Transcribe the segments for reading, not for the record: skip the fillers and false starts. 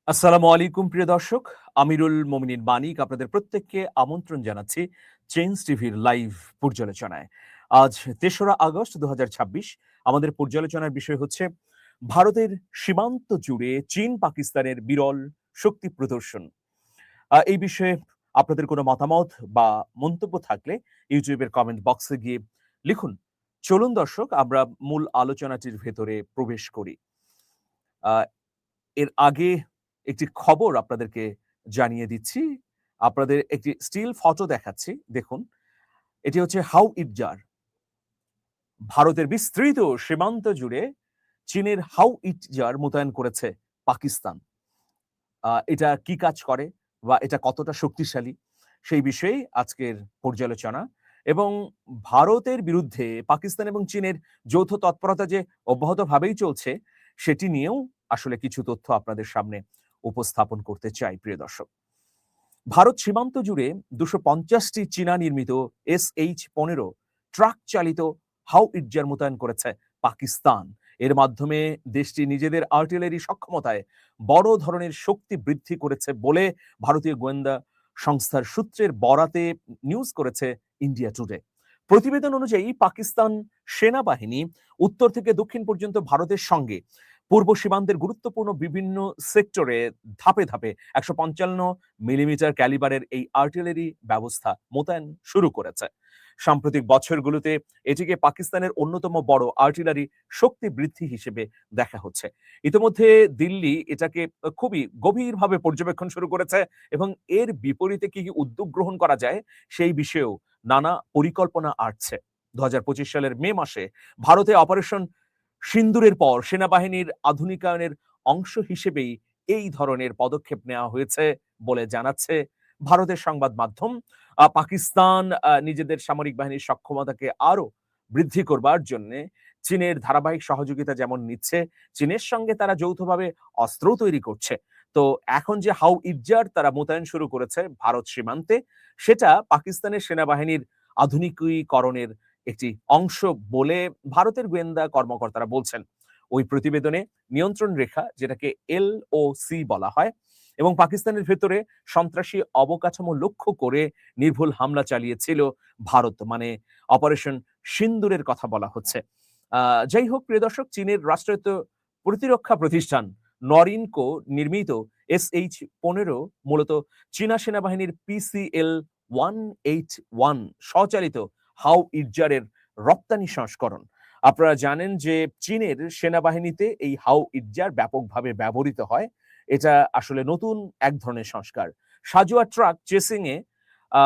আসসালামু আলাইকুম প্রিয় দর্শক। আমিরুল মোমিনিন মানিক আপনাদের প্রত্যেককে আমন্ত্রণ জানাচ্ছি চেঞ্জ টিভির লাইভ পর্যালোচনায়। আজ ৩রা আগস্ট ২০২৬। আমাদের পর্যালোচনার বিষয় হচ্ছে ভারতের সীমান্ত জুড়ে চীন পাকিস্তানের বিরল শক্তি প্রদর্শন। এই বিষয়ে আপনাদের কোনো মতামত বা মন্তব্য থাকলে ইউটিউবের কমেন্ট বক্সে গিয়ে লিখুন। চলুন দর্শক আমরা মূল আলোচনাটির ভেতরে প্রবেশ করি। আ এর আগে একটি খবর আপনাদেরকে জানিয়ে দিচ্ছি। আপনাদের একটি স্টিল ফটো দেখাচ্ছি। দেখুন, এটি হচ্ছে হাউ ইটজার। ভারতের বিস্তৃত সীমান্ত জুড়ে চীনের হাউ ইটজার মোতায়েন করেছে পাকিস্তান। এটা কি কাজ করে বা এটা কতটা শক্তিশালী সেই বিষয়েই আজকের পর্যালোচনা। এবং ভারতের বিরুদ্ধে পাকিস্তান এবং চীনের যৌথ তৎপরতা যে অব্যাহতভাবেই চলছে সেটি নিয়েও আসলে কিছু তথ্য আপনাদের সামনে উপস্থাপন করতে চাই প্রিয় দর্শক। ভারত সীমান্ত জুড়ে ২৫০টি চীনা নির্মিত SH-15 ট্রাক চালিত হাউ ইটজার মোতায়েন করেছে পাকিস্তান। এর মাধ্যমে দেশটি নিজেদের আর্টিলারি সক্ষমতায় বড় ধরনের শক্তি বৃদ্ধি করেছে বলে ভারতীয় গোয়েন্দা সংস্থার সূত্রের বরাতে নিউজ করেছে ইন্ডিয়া টুডে। প্রতিবেদন অনুযায়ী পাকিস্তান সেনাবাহিনী উত্তর থেকে দক্ষিণ পর্যন্ত ভারতের সঙ্গে পূর্ব সীমান্তের গুরুত্বপূর্ণ বিভিন্ন সেক্টরে ধাপে ধাপে ১৫৫ মিলিমিটার ক্যালিবারের এই আর্টিলারি ব্যবস্থা মোতায়েন শুরু করেছে। সাম্প্রতিক বছরগুলোতে এটিকে পাকিস্তানের অন্যতম বড় আর্টিলারি শক্তি বৃদ্ধি হিসেবে দেখা হচ্ছে। ইতিমধ্যে দিল্লি এটাকে খুবই গভীরভাবে পর্যবেক্ষণ শুরু করেছে এবং এর বিপরীতে কি উদ্যোগ গ্রহণ করা যায় সেই বিষয়েও নানা পরিকল্পনা আসছে। ২০২৫ সালের মে মাসে ভারতে অপারেশন সিন্দুরের পর সেনাবাহিনীর আধুনিকায়নের অংশ হিসেবেই এই ধরনের পদক্ষেপ নেওয়া হয়েছে বলে জানাচ্ছে ভারতের সংবাদ মাধ্যম। পাকিস্তান নিজেদের সামরিক বাহিনীর সক্ষমতাকে আরো বৃদ্ধি করবার জন্যে চীনের ধারাবাহিক সহযোগিতা যেমন নিচ্ছে, চীনের সঙ্গে তারা যৌথভাবে অস্ত্রও তৈরি করছে। তো এখন যে হাউ ইটজার তারা মোতায়েন শুরু করেছে ভারত সীমান্তে, সেটা পাকিস্তানের সেনাবাহিনীর আধুনিকীকরণের একটি অংশ বলে ভারতের গোয়েন্দা কর্মকর্তারা বলছেন। ওই প্রতিবেদনে নিয়ন্ত্রণ রেখা, যেটাকে LOC বলা হয়, এবং পাকিস্তানের ভেতরে সন্ত্রাসী অবকাঠামো লক্ষ্য করে নির্ভুল হামলা চালিয়েছিল ভারত, মানে অপারেশন সিন্দুরের কথা বলা হচ্ছে। যাই হোক প্রিয় দর্শক, চীনের রাষ্ট্রায়ত্ত প্রতিরক্ষা প্রতিষ্ঠান নরিনকো নির্মিত SH-15 মূলত চীনা সেনাবাহিনীর PCL-181 স্বচালিত হাউ ইটজারের রপ্তানি সংস্করণ। আপনারা জানেন যে চীনের সেনাবাহিনীতে এই হাউ ইটজার ব্যাপকভাবে ব্যবহৃত হয়। এটা আসলে নতুন এক ধরনের সংস্কার। সাজোয়া ট্রাক চেসিং এ আ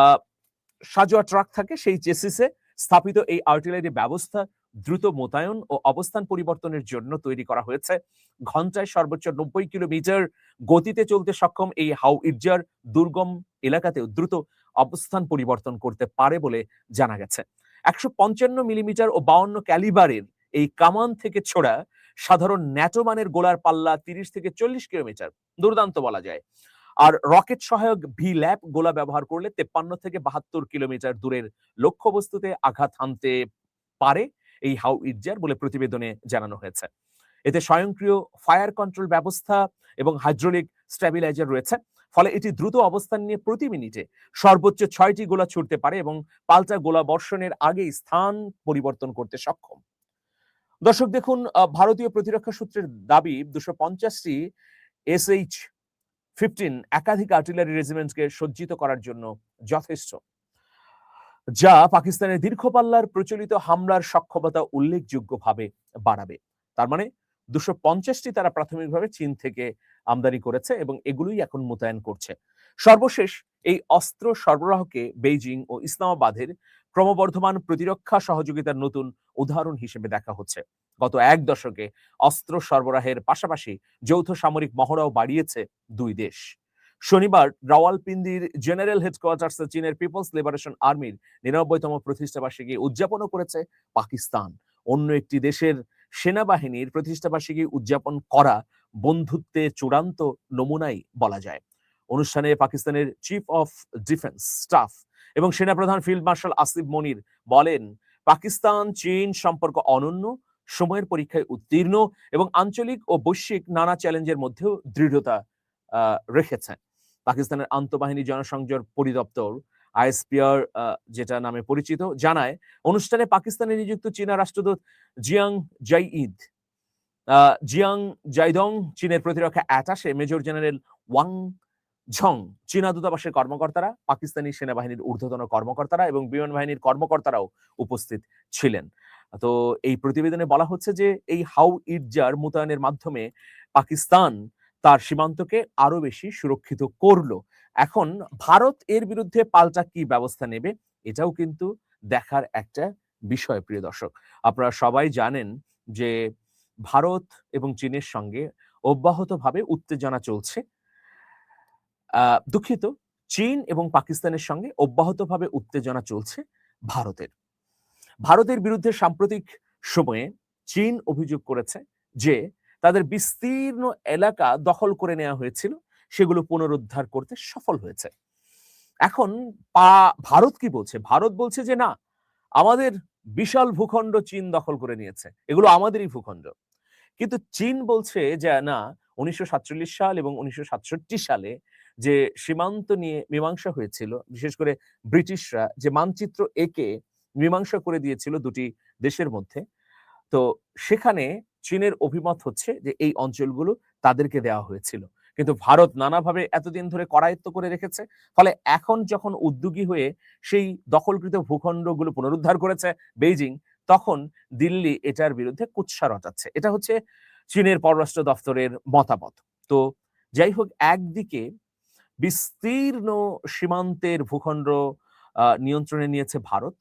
সাজোয়া ট্রাক থাকে, সেই চেসিসে স্থাপিত এই আর্টিলারি ব্যবস্থা দ্রুত মোতায়েন ও অবস্থান পরিবর্তনের জন্য তৈরি করা হয়েছে। ঘন্টায় সর্বোচ্চ ৯০ কিলোমিটার গতিতে চলতে সক্ষম এই হাউ ইটজার দুর্গম এলাকাতেও দ্রুত অবস্থান পরিবর্তন করতে পারে বলে জানা গেছে। ১৫৫ মিলিমিটার ও ৫২ ক্যালিবারের এই কামান থেকে ছোড়া সাধারণ ন্যাটো মানের গোলার পাল্লা ৩০ থেকে ৪০ কিলোমিটার, দুর্দান্ত বলা যায়। আর রকেট সহায়ক ভি-ল্যাপ গোলা ব্যবহার করলে ৫৩ থেকে ৭২ কিলোমিটার দূরের লক্ষ্যবস্তুতে আঘাত হানতে পারে এই হাউ ইটজার বলে প্রতিবেদনে জানানো হয়েছে। এতে স্বয়ংক্রিয় ফায়ার কন্ট্রোল ব্যবস্থা এবং হাইড্রোলিক স্ট্যাবিলাইজার রয়েছে। ফলে এটি দ্রুত অবস্থান নিয়ে প্রতি মিনিটে সর্বোচ্চ ৬টি গোলা ছুড়তে পারে এবং পাল্টা গোলা বর্ষণের আগেই স্থান পরিবর্তন করতে সক্ষম। দর্শক দেখুন, ভারতীয় প্রতিরক্ষা সূত্রের দাবি ২৫০টি SH-15 একাধিক আর্টিলারি রেজিমেন্টকে সজ্জিত করার জন্য যথেষ্ট, যা পাকিস্তানের দীর্ঘ পাল্লার প্রচলিত হামলার সক্ষমতা উল্লেখযোগ্যভাবে বাড়াবে। তার মানে ২৫০টি তারা প্রাথমিকভাবে চীন থেকে আমদানি করেছে এবং এগুলোই এখন মোতায়েন করছে। সর্বশেষ এই অস্ত্র সরবরাহকে বেইজিং ও ইসলামাবাদের ক্রমবর্ধমান প্রতিরক্ষা সহযোগিতার নতুন উদাহরণ হিসেবে দেখা হচ্ছে। গত এক দশকে অস্ত্র সরবরাহের পাশাপাশি যৌথ সামরিক মহড়াও বাড়িয়েছে দুই দেশ। শনিবার রাওয়ালপিন্ডির জেনারেল হেডকোয়ার্টার্সে চীনের পিপলস লিবারেশন আর্মির ৯৯তম প্রতিষ্ঠাবার্ষিকী উদযাপনও করেছে পাকিস্তান। অন্য একটি দেশের সেনাবাহিনীর প্রতিষ্ঠাবার্ষিকী উদযাপন করা বন্ধুত্বের চূড়ান্ত নমুনাই বলা যায়। অনুষ্ঠানে পাকিস্তানের চিফ অফ ডিফেন্স স্টাফ এবং সেনাপ্রধান ফিল্ড মার্শাল আসিফ মনির বলেন, পাকিস্তান চীন সম্পর্ক অনন্য, সময়ের পরীক্ষায় উত্তীর্ণ এবং আঞ্চলিক ও বৈশ্বিক নানা চ্যালেঞ্জের মধ্যেও দৃঢ়তা রেখেছে। পাকিস্তানের আন্তঃবাহিনী জনসংযোগ পরিদপ্তর আইএসপিআর যেটা নামে পরিচিত জানায়, অনুষ্ঠানে পাকিস্তানে নিযুক্ত চীনা রাষ্ট্রদূত জিয়াং জাইদং, চীনের প্রতিরক্ষা অ্যাটাশে মেজর জেনারেল ওয়াং ঝং, চীনা দূতাবাসের কর্মকর্তারা, পাকিস্তানি সেনাবাহিনীর ঊর্ধ্বতন কর্মকর্তারা এবং বিমান বাহিনীর কর্মকর্তারাও উপস্থিত ছিলেন। তো এই প্রতিবেদনে বলা হচ্ছে যে এই হাউ ইটজার মোতায়েনের মাধ্যমে পাকিস্তান তার সীমান্তকে আরো বেশি সুরক্ষিত করলো। এখন ভারত এর বিরুদ্ধে পাল্টা কি ব্যবস্থা নেবে, এটাও কিন্তু দেখার একটা বিষয়। প্রিয় দর্শক, আপনারা সবাই জানেন যে ভারত এবং চীনের সঙ্গে অব্যাহতভাবে উত্তেজনা চলছে। দুঃখিত, চীন এবং পাকিস্তানের সঙ্গে অব্যাহতভাবে উত্তেজনা চলছে ভারতের। ভারতের বিরুদ্ধে সাম্প্রতিক সময়ে চীন অভিযোগ করেছে যে তাদের বিস্তীর্ণ এলাকা দখল করে নেওয়া হয়েছিল, সেগুলো পুনরুদ্ধার করতে সফল হয়েছে। এখন ভারত কি বলছে? ভারত বলছে যে না, আমাদের বিশাল ভূখণ্ড চীন দখল করে নিয়েছে, এগুলো আমাদেরই ভূখণ্ড। কিন্তু চীন বলছে যে না, 1947 সাল এবং 1967 সালে যে সীমান্ত নিয়ে মীমাংসা হয়েছিল, বিশেষ করে ব্রিটিশরা যে মানচিত্র এঁকে মীমাংসা করে দিয়েছিল দুটি দেশের মধ্যে, তো সেখানে চীনের অভিমত হচ্ছে যে এই অঞ্চলগুলো তাদেরকে দেওয়া হয়েছিল। কিন্তু ভারত নানাভাবে এতদিন ধরে করায়ত্ত করে রেখেছে। ফলে এখন যখন উদ্যোগী হয়ে সেই দখলকৃত ভূখণ্ডগুলো পুনরুদ্ধার করেছে বেইজিং, তখন দিল্লি এটার বিরুদ্ধে কুৎসা রটাচ্ছে। এটা হচ্ছে চীনের পররাষ্ট্র দপ্তরের মতামত। তো যাই হোক, একদিকে বিস্তীর্ণ সীমান্তের ভূখণ্ড নিয়ন্ত্রণে নিয়েছে ভারত,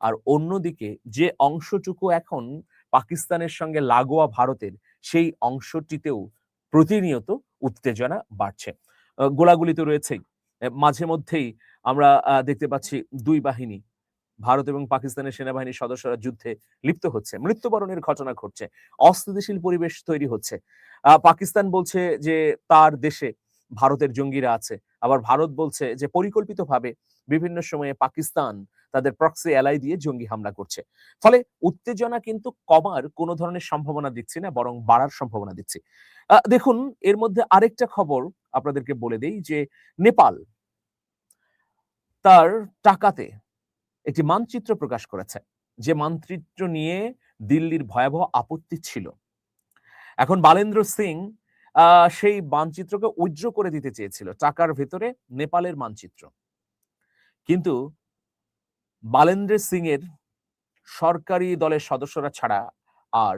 আর অন্যদিকে যে অংশটুকু এখন পাকিস্তানের সঙ্গে লাগোয়া ভারতের, সেই অংশটিতেও প্রতিনিয়ত উত্তেজনা বাড়ছে। গোলাগুলি তো রয়েছেই। মাঝে মধ্যেই আমরা দেখতে পাচ্ছি দুই বাহিনী, ভারত এবং পাকিস্তানের সেনাবাহিনীর সদস্যরা যুদ্ধে লিপ্ত হচ্ছে, মৃত্যুবরণের ঘটনা ঘটছে, অস্থিতিশীল পরিবেশ তৈরি হচ্ছে। পাকিস্তান বলছে যে তার দেশে ভারতের জঙ্গিরা আছে, আবার ভারত বলছে যে পরিকল্পিতভাবে বিভিন্ন সময়ে পাকিস্তান তাদের প্রক্সি এলাই দিয়ে জঙ্গি হামলা করছে। ফলে উত্তেজনা কিন্তু কমার কোনো ধরনের সম্ভাবনা দিচ্ছি না, বরং বাড়ার সম্ভাবনা দিচ্ছি। দেখুন, এর মধ্যে আরেকটা খবর আপনাদেরকে বলে দেই যে নেপাল তার টাকাতে একটি মানচিত্র প্রকাশ করেছে, যে মানচিত্র নিয়ে দিল্লির ভয়াবহ আপত্তি ছিল। এখন বালেন্দ্র সিং সেই মানচিত্রকে উইথড্র করে দিতে চেয়েছিল, টাকার ভেতরে নেপালের মানচিত্র। কিন্তু বালেন্দ্র সিং এর সরকারি দলের সদস্যরা ছাড়া আর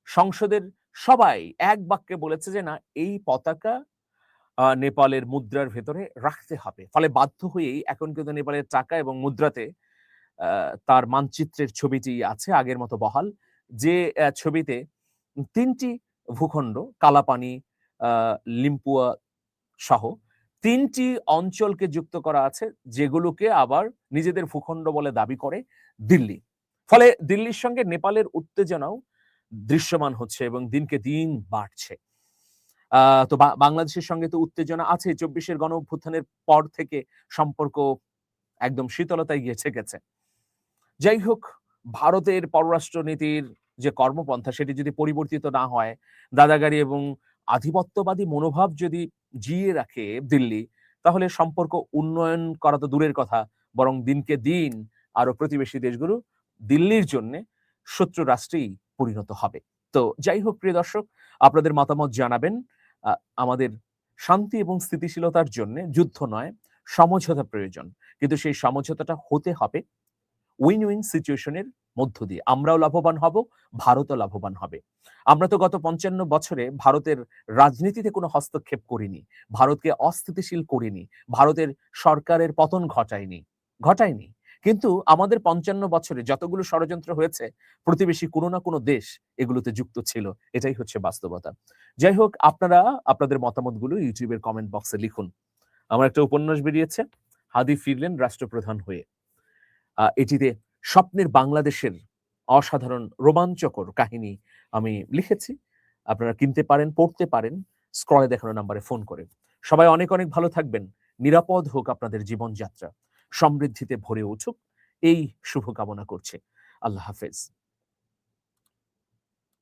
সংসদের সবাই এক বাক্যে বলেছে যে না, এই পতাকা নেপালের মুদ্রার ভেতরে রাখতে হবে। ফলে বাধ্য হয়েই এখন কিন্তু নেপালের টাকা এবং মুদ্রাতে তার মানচিত্রের ছবিটি আছে আগের মতো বহাল, যে ছবিতে ৩টি ভূখণ্ড, কালাপানি, লিম্পুয়া সহ ৩টি অঞ্চলকে যুক্ত করা আছে, যেগুলোকে আবার নিজেদের ভূখণ্ড বলে দাবি করে দিল্লি। ফলে দিল্লির সঙ্গে নেপালের উত্তেজনাও দৃশ্যমান হচ্ছে এবং দিনকে দিন বাড়ছে। তো বাংলাদেশের সঙ্গে তো উত্তেজনা আছে, ২৪-এর গণ অভ্যুত্থানের পর থেকে সম্পর্ক একদম শীতলতায় গিয়ে ঠেকেছে। যাই হোক, ভারতের পররাষ্ট্র নীতির যে কর্মপন্থা, সেটি যদি পরিবর্তিত না হয়, দাদাগারি এবং আধিপত্যবাদী মনোভাব যদি জিইয়ে রাখে দিল্লি, তাহলে সম্পর্ক উন্নয়ন করা তো দূরের কথা, বরং দিনকে দিন আরো প্রতিবেশী দেশগুলো দিল্লির জন্য শত্রু রাষ্ট্রেই পরিণত হবে। তো যাই হোক, প্রিয় দর্শক, আপনাদের মতামত জানাবেন। আমাদের শান্তি এবং স্থিতিশীলতার জন্য যুদ্ধ নয়, সমঝোতা প্রয়োজন, কিন্তু সেই সমঝোতাটা হতে হবে উইন উইন সিচুয়েশনের মধ্য দিয়ে। আমরাও লাভবান হব, ভারতও লাভবান হবে। আমরা তো গত ৫৫ বছরে ভারতের রাজনীতিতে কোনো হস্তক্ষেপ করিনি, ভারতকে অস্থিতিশীল করিনি, ভারতের সরকারের পতন ঘটায়নি। কিন্তু আমাদের ৫৫ বছরে যতগুলো ষড়যন্ত্র হয়েছে, প্রতিবেশী কোনো না কোনো দেশ এগুলোতে যুক্ত ছিল। এটাই হচ্ছে বাস্তবতা। যাই হোক, আপনারা আপনাদের মতামতগুলো ইউটিউবের কমেন্ট বক্সে লিখুন। আমার একটা উপন্যাস বেরিয়েছে, হাদি ফিরলেন রাষ্ট্রপ্রধান হয়ে। এটিতে স্বপ্নের বাংলাদেশের অসাধারণ রোমাঞ্চকর কাহিনী আমি লিখেছি। আপনারা কিনতে পারেন, পড়তে পারেন স্ক্রলে দেখানো নাম্বারে ফোন করে। সবাই অনেক অনেক ভালো থাকবেন, নিরাপদ হোক আপনাদের জীবনযাত্রা, সমৃদ্ধিতে ভরে উঠুক, এই শুভকামনা করছি। আল্লাহ হাফেজ।